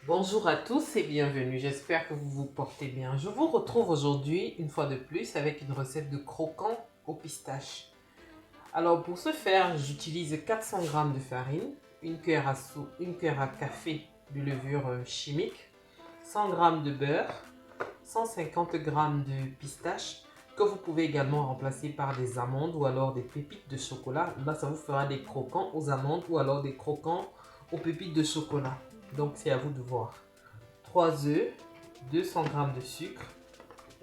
Bonjour à tous et bienvenue, j'espère que vous vous portez bien. Je vous retrouve aujourd'hui une fois de plus avec une recette de croquants au pistache. Alors pour ce faire, j'utilise 400 g de farine, une cuillère à café de levure chimique, 100 g de beurre, 150 g de pistache que vous pouvez également remplacer par des amandes ou alors des pépites de chocolat. Là, ça vous fera des croquants aux amandes ou alors des croquants aux pépites de chocolat. Donc, c'est à vous de voir. 3 œufs, 200 g de sucre,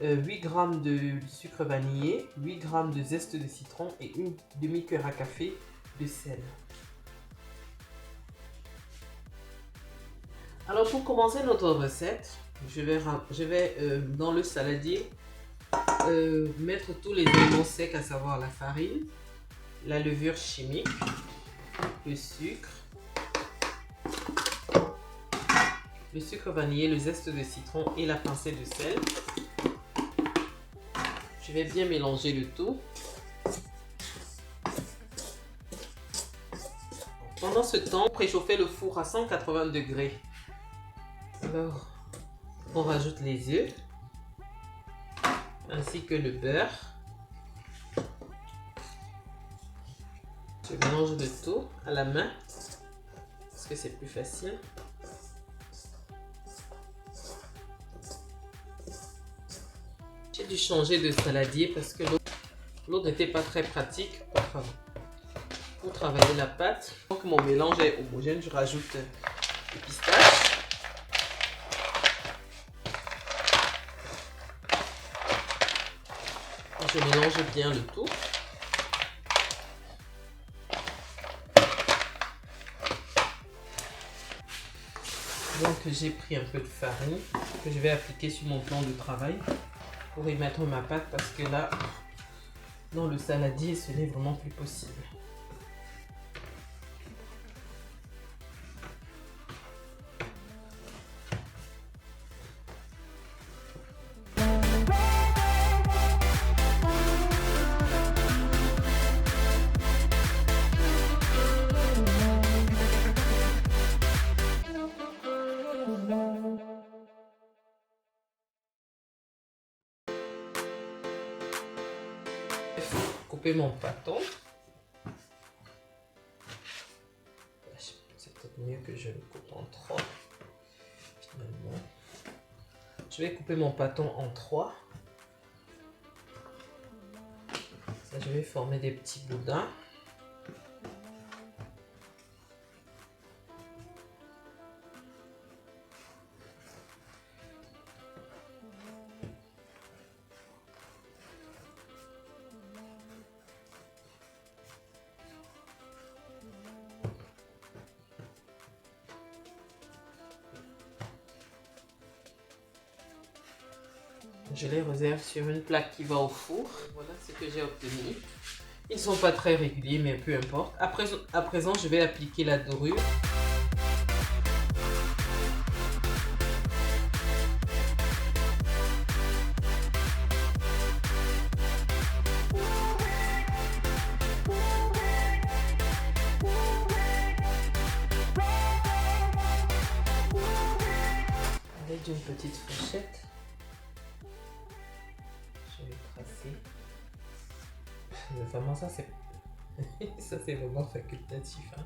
8 g de sucre vanillé, 8 g de zeste de citron et une demi-cuillère à café de sel. Alors, pour commencer notre recette, je vais dans le saladier mettre tous les éléments secs, à savoir la farine, la levure chimique, le sucre vanillé, le zeste de citron et la pincée de sel. Je vais bien mélanger le tout. Pendant ce temps, préchauffez le four à 180 degrés. Alors, on rajoute les œufs ainsi que le beurre. Je mélange le tout à la main parce que c'est plus facile. J'ai dû changer de saladier parce que l'autre n'était pas très pratique pour travailler la pâte. Donc mon mélange est homogène, je rajoute les pistaches. Je mélange bien le tout. Donc j'ai pris un peu de farine que je vais appliquer sur mon plan de travail pour y mettre ma pâte parce que là, dans le saladier, ce n'est vraiment plus possible. Couper mon pâton. C'est peut-être mieux que je le coupe en 3 finalement. Je vais couper mon pâton en 3. Ça, je vais former des petits boudins. Je les réserve sur une plaque qui va au four. Voilà ce que j'ai obtenu. Ils ne sont pas très réguliers, mais peu importe. À présent, je vais appliquer la dorure. Avec une petite fourchette. Je vais tracer. Vraiment, ça c'est ça c'est vraiment facultatif. Hein.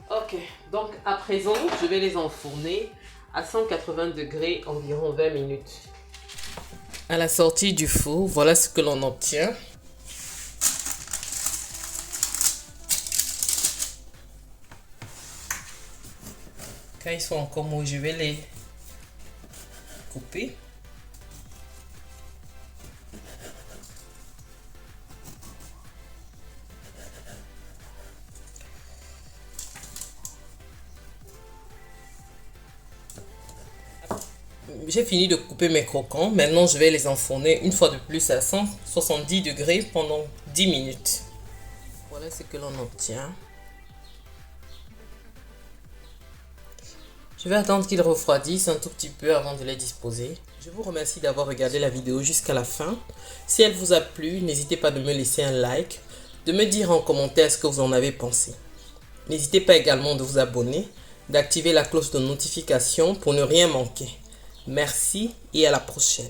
Ok, donc à présent, je vais les enfourner à 180 degrés environ 20 minutes. À la sortie du four, voilà ce que l'on obtient. Quand ils sont encore mous, je vais les couper. J'ai fini de couper mes croquants. Maintenant, je vais les enfourner une fois de plus à 170 degrés pendant 10 minutes. Voilà ce que l'on obtient. Je vais attendre qu'ils refroidissent un tout petit peu avant de les disposer. Je vous remercie d'avoir regardé la vidéo jusqu'à la fin. Si elle vous a plu, n'hésitez pas de me laisser un like, de me dire en commentaire ce que vous en avez pensé. N'hésitez pas également de vous abonner, d'activer la cloche de notification pour ne rien manquer. Merci et à la prochaine.